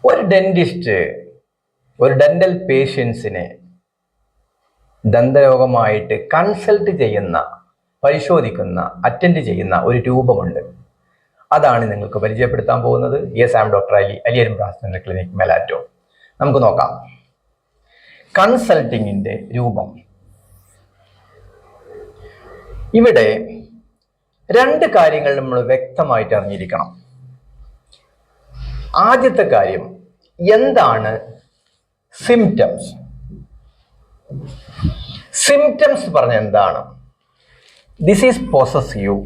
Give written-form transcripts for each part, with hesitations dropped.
ഒരു ഡെന്റിസ്റ്റ് ഒരു dental പേഷ്യൻസിനെ ദന്തരോഗമായിട്ട് consult ചെയ്യുന്ന, പരിശോധിക്കുന്ന, അറ്റൻഡ് ചെയ്യുന്ന ഒരു രൂപമുണ്ട്. അതാണ് നിങ്ങൾക്ക് പരിചയപ്പെടുത്താൻ പോകുന്നത്. Yes, I am doctor Ali, അലിയരും ബ്രാസ് ക്ലിനിക്, മെലാറ്റോ. നമുക്ക് നോക്കാം കൺസൾട്ടിങ്ങിന്റെ രൂപം. ഇവിടെ രണ്ട് കാര്യങ്ങൾ നമ്മൾ വ്യക്തമായിട്ട് അറിഞ്ഞിരിക്കണം. ആദ്യത്തെ കാര്യം, എന്താണ് സിംറ്റംസ്? സിംറ്റംസ് പറഞ്ഞ എന്താണ്? This is possessive.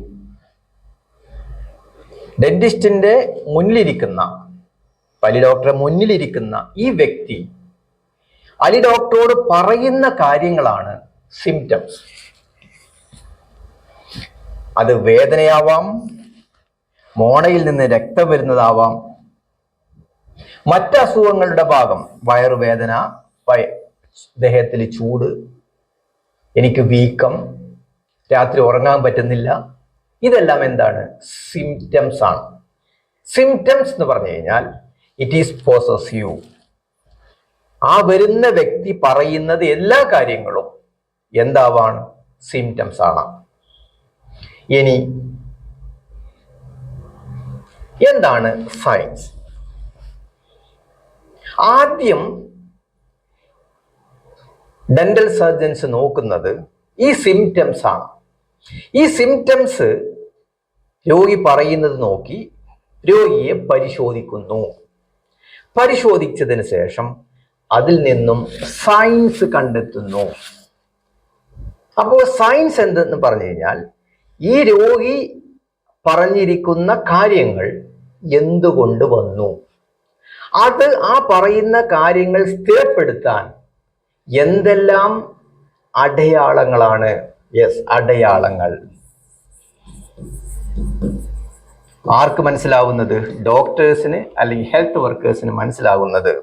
ഡെന്റിസ്റ്റിന്റെ മുന്നിലിരിക്കുന്ന, അലി ഡോക്ടറെ മുന്നിലിരിക്കുന്ന ഈ വ്യക്തി അലി ഡോക്ടറോട് പറയുന്ന കാര്യങ്ങളാണ് സിംറ്റംസ്. അത് വേദനയാവാം, മോണയിൽ നിന്ന് രക്തം വരുന്നതാവാം, മറ്റ് അസുഖങ്ങളുടെ ഭാഗം, വയറുവേദന, ദേഹത്തിൽ ചൂട്, എനിക്ക് വീക്കം, രാത്രി ഉറങ്ങാൻ പറ്റുന്നില്ല, ഇതെല്ലാം എന്താണ്? സിംറ്റംസ് ആണ്. സിംറ്റംസ് എന്ന് പറഞ്ഞു കഴിഞ്ഞാൽ ഇറ്റ് ഈസ് പൊസസീവ്. ആ വരുന്ന വ്യക്തി പറയുന്നത് എല്ലാ കാര്യങ്ങളും എന്താവാണ്? സിംറ്റംസ് ആണ്. ഇനി എന്താണ് സയൻസ്? ആദ്യം ഡെന്റൽ സർജൻസ് നോക്കുന്നത് ഈ സിംറ്റംസ് ആണ്. ഈ സിംറ്റംസ് രോഗി പറയുന്നത് നോക്കി രോഗിയെ പരിശോധിക്കുന്നു. പരിശോധിച്ചതിന് ശേഷം അതിൽ നിന്നും സയൻസ് കണ്ടെത്തുന്നു. അപ്പോൾ സയൻസ് എന്തെന്ന് പറഞ്ഞു കഴിഞ്ഞാൽ ഈ രോഗി പറഞ്ഞിരിക്കുന്ന കാര്യങ്ങൾ എന്തുകൊണ്ട് വന്നു, അത് ആ പറയുന്ന കാര്യങ്ങൾ സ്ഥിരപ്പെടുത്താൻ എന്തെല്ലാം അടയാളങ്ങളാണ്? യെസ്, അടയാളങ്ങൾ. ആർക്ക് മനസ്സിലാവുന്നത്? ഡോക്ടേഴ്സിന് അല്ലെങ്കിൽ ഹെൽത്ത് വർക്കേഴ്സിന് മനസ്സിലാവുന്നത്.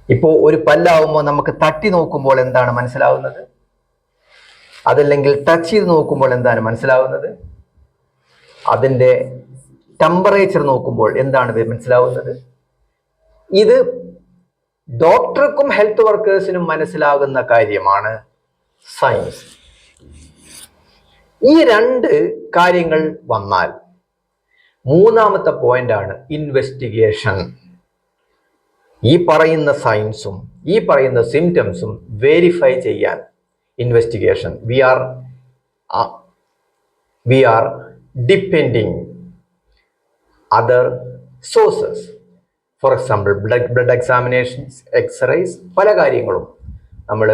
ഇപ്പോ ഒരു പല്ലാവുമ്പോൾ നമുക്ക് തട്ടി നോക്കുമ്പോൾ എന്താണ് മനസ്സിലാവുന്നത്? അതല്ലെങ്കിൽ ടച്ച് ചെയ്ത് നോക്കുമ്പോൾ എന്താണ് മനസ്സിലാവുന്നത്? അതിൻ്റെ ടെമ്പറേച്ചർ നോക്കുമ്പോൾ എന്താണ് മനസ്സിലാവുന്നത്? ഇത് ഡോക്ടർക്കും ഹെൽത്ത് വർക്കേഴ്സിനും മനസ്സിലാകുന്ന കാര്യമാണ് സയൻസ്. ഈ രണ്ട് കാര്യങ്ങൾ വന്നാൽ മൂന്നാമത്തെ പോയിന്റാണ് ഇൻവെസ്റ്റിഗേഷൻ. ഈ പറയുന്ന സയൻസും ഈ പറയുന്ന സിംറ്റംസും വെരിഫൈ ചെയ്യാൻ investigation. We are depending other sources. For example blood examinations, x-rays, പല കാര്യങ്ങളും നമ്മൾ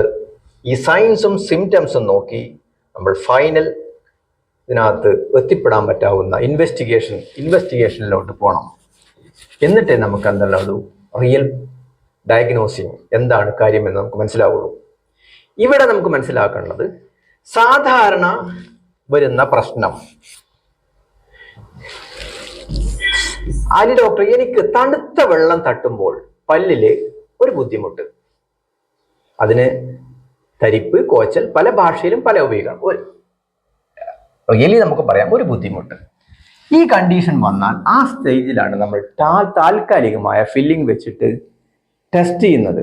ഈ സയൻസും സിംറ്റംസും നോക്കി നമ്മൾ ഫൈനൽ ഇതിനകത്ത് എത്തിപ്പെടാൻ പറ്റാവുന്ന ഇൻവെസ്റ്റിഗേഷനിലോട്ട് പോകണം. എന്നിട്ടേ നമുക്ക് എന്താണ് ഒരു റിയൽ ഡയഗ്നോസിങ്, എന്താണ് കാര്യമെന്ന് നമുക്ക് മനസ്സിലാവുള്ളൂ. ഇവിടെ നമുക്ക് മനസ്സിലാക്കേണ്ടത് സാധാരണ വരുന്ന പ്രശ്നം, അലി ഡോക്ടർ എനിക്ക് തണുത്ത വെള്ളം തട്ടുമ്പോൾ പല്ലില് ഒരു ബുദ്ധിമുട്ട്. അതിന് തരിപ്പ്, കോച്ചൽ, പല ഭാഷയിലും പല ഉപയോഗം. റിയലി നമുക്ക് പറയാം ഒരു ബുദ്ധിമുട്ട്. ഈ കണ്ടീഷൻ വന്നാൽ ആ സ്റ്റേജിലാണ് നമ്മൾ താൽക്കാലികമായ ഫില്ലിംഗ് വെച്ചിട്ട് ടെസ്റ്റ് ചെയ്യുന്നത്.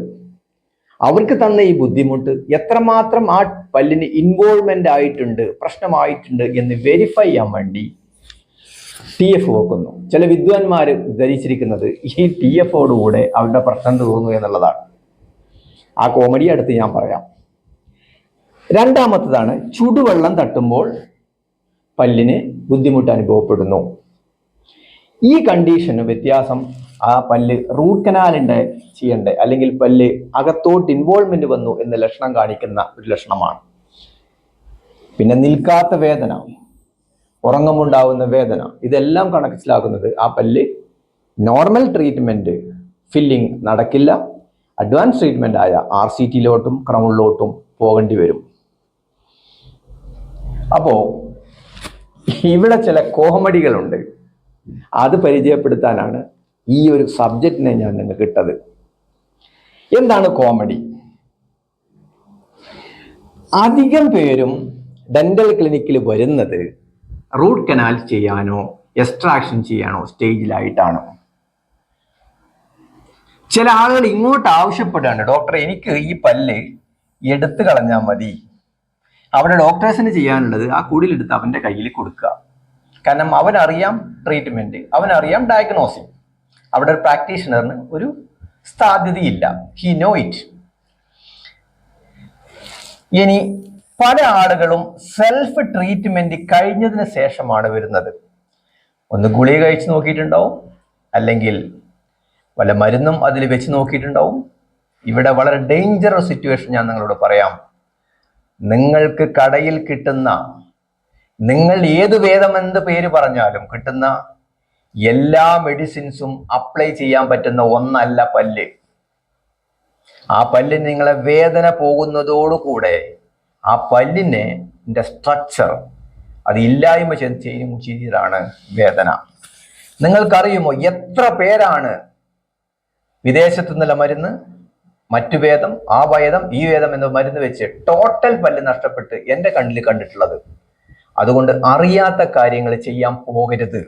അവർക്ക് തന്ന ഈ ബുദ്ധിമുട്ട് എത്രമാത്രം ആ പല്ലിന് ഇൻവോൾവ്മെന്റ് ആയിട്ടുണ്ട്, പ്രശ്നമായിട്ടുണ്ട് എന്ന് വെരിഫൈ ചെയ്യാൻ വേണ്ടി TF വെക്കുന്നു. ചില വിദ്വാൻമാർ ധരിച്ചിരിക്കുന്നത് ഈ TFോടുകൂടെ അവരുടെ പ്രശ്നം തീർന്നു എന്നുള്ളതാണ്. ആ കോമഡി അടുത്ത് ഞാൻ പറയാം. രണ്ടാമത്തതാണ് ചുടുവെള്ളം തട്ടുമ്പോൾ പല്ലിന് ബുദ്ധിമുട്ട് അനുഭവപ്പെടുന്നു. ഈ കണ്ടീഷന് വ്യത്യാസം ആ പല്ല് റൂട്ട് കനാലിൻ്റെ ചെയ്യണ്ടേ, അല്ലെങ്കിൽ പല്ല് അകത്തോട്ട് ഇൻവോൾവ്മെന്റ് വന്നു എന്ന ലക്ഷണം കാണിക്കുന്ന ഒരു ലക്ഷണമാണ്. പിന്നെ നിൽക്കാത്ത വേദന, ഉറങ്ങമുണ്ടാവുന്ന വേദന, ഇതെല്ലാം കണക്കിലാക്കുന്നത് ആ പല്ല് നോർമൽ ട്രീറ്റ്മെന്റ് ഫില്ലിംഗ് നടക്കില്ല, അഡ്വാൻസ് ട്രീറ്റ്മെന്റ് ആയ RCTയിലോട്ടും ക്രൗണിലോട്ടും പോകേണ്ടി വരും. അപ്പോ ഇവിടെ ചില കോമഡികളുണ്ട്. അത് പരിചയപ്പെടുത്താനാണ് ഈ ഒരു സബ്ജക്റ്റിനെ ഞാൻ നിങ്ങൾക്ക് ഇട്ടത്. എന്താണ് കോമഡി? അധികം പേരും ഡെന്റൽ ക്ലിനിക്കിൽ വരുന്നത് റൂട്ട് കനാൽ ചെയ്യാനോ എക്സ്ട്രാക്ഷൻ ചെയ്യാനോ സ്റ്റേജിലായിട്ടാണ്. ചില ആളുകൾ ഇങ്ങോട്ട് ആവശ്യപ്പെടുകയാണ്, ഡോക്ടറെ എനിക്ക് ഈ പല്ല് എടുത്തു കളഞ്ഞാൽ മതി. അവിടെ ഡോക്ടേഴ്സിന് ചെയ്യാനുള്ളത് ആ കുടിലെടുത്ത് അവന്റെ കയ്യിൽ കൊടുക്കുക. കാരണം അവനറിയാം ട്രീറ്റ്മെന്റ്, അവനറിയാം ഡയഗ്നോസിസ്. അവിടെ ഒരു പ്രാക്ടീഷണറിന് ഒരു സാധ്യതയില്ല. He know it. ഇനി പല ആളുകളും സെൽഫ് ട്രീറ്റ്മെന്റ് കഴിഞ്ഞതിന് ശേഷമാണ് വരുന്നത്. ഒന്ന് ഗുളിക കഴിച്ച് നോക്കിയിട്ടുണ്ടാവും, അല്ലെങ്കിൽ വല്ല മരുന്നും അതിൽ വെച്ച് നോക്കിയിട്ടുണ്ടാവും. ഇവിടെ വളരെ ഡേഞ്ചറസ് സിറ്റുവേഷൻ ഞാൻ നിങ്ങളോട് പറയാം. നിങ്ങൾക്ക് കടയിൽ കിട്ടുന്ന, നിങ്ങൾ ഏത് വേദമെന്ത് പേര് പറഞ്ഞാലും കിട്ടുന്ന എല്ലാ മെഡിസിൻസും അപ്ലൈ ചെയ്യാൻ പറ്റുന്ന ഒന്നല്ല പല്ല്. ആ പല്ലിന് നിങ്ങളെ വേദന പോകുന്നതോടുകൂടെ ആ പല്ലിന്റെ സ്ട്രക്ചർ അത് ഇല്ലായ്മ ചെയ്തതാണ് വേദന. നിങ്ങൾക്കറിയുമോ എത്ര പേരാണ് വിദേശത്തു നിന്നുള്ള മരുന്ന്, മറ്റു വേദം, ആ വേദം, ഈ വേദം എന്ന മരുന്ന് വെച്ച് ടോട്ടൽ പല്ല് നഷ്ടപ്പെട്ട് എൻ്റെ കണ്ണിൽ കണ്ടിട്ടുള്ളത്? അതുകൊണ്ട് അറിയാത്ത കാര്യങ്ങൾ ചെയ്യാൻ പോകരുത്.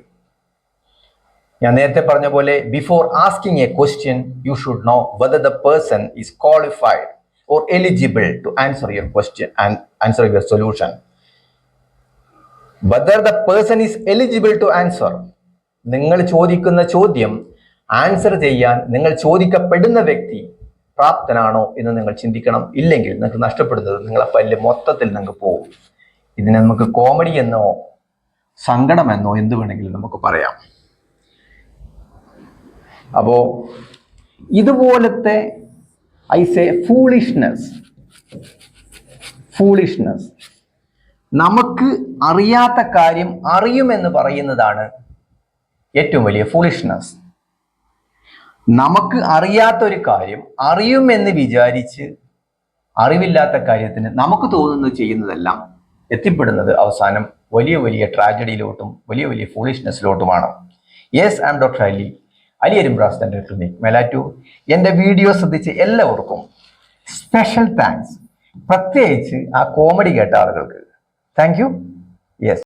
ഞാൻ നേരത്തെ പറഞ്ഞ പോലെ, before asking A question you should know whether the person is qualified or eligible to answer your question and answer your solution. Whether the person is eligible to answer, നിങ്ങൾ ചോദിക്കുന്ന ചോദ്യം ആൻസർ ചെയ്യാൻ നിങ്ങൾ ചോദിക്കപ്പെടുന്ന വ്യക്തി പ്രാപ്തനാണോ എന്ന് നിങ്ങൾ ചിന്തിക്കണം. ഇല്ലെങ്കിൽ നിങ്ങൾക്ക് നഷ്ടപ്പെടുന്നത് നിങ്ങളെ പല്ല് മൊത്തത്തിൽ നിങ്ങൾക്ക് പോകും. ഇതിനെ നമുക്ക് കോമഡി എന്നോ സങ്കടമെന്നോ എന്ത് വേണമെങ്കിലും നമുക്ക് പറയാം. അപ്പോ ഇതുപോലത്തെ I say foolishness. നമുക്ക് അറിയാത്ത കാര്യം അറിയുമെന്ന് പറയുന്നതാണ് ഏറ്റവും വലിയ ഫൂളിഷ്നെസ്. നമുക്ക് അറിയാത്ത ഒരു കാര്യം അറിയുമെന്ന് വിചാരിച്ച് അറിവില്ലാത്ത കാര്യത്തിന് നമുക്ക് തോന്നുന്നത് ചെയ്യുന്നതെല്ലാം എത്തിപ്പെടുന്നത് അവസാനം വലിയ വലിയ ട്രാജഡിയിലോട്ടും വലിയ വലിയ ഫൂളിഷ്നെസ്സിലോട്ടുമാണ്. Yes, I am doctor Ali Arimbras dental clinic, Melattur. എൻ്റെ വീഡിയോ ശ്രദ്ധിച്ച് എല്ലാവർക്കും സ്പെഷ്യൽ താങ്ക്സ്. പ്രത്യേകിച്ച് ആ കോമഡി കേട്ട ആളുകൾക്ക് താങ്ക് യു.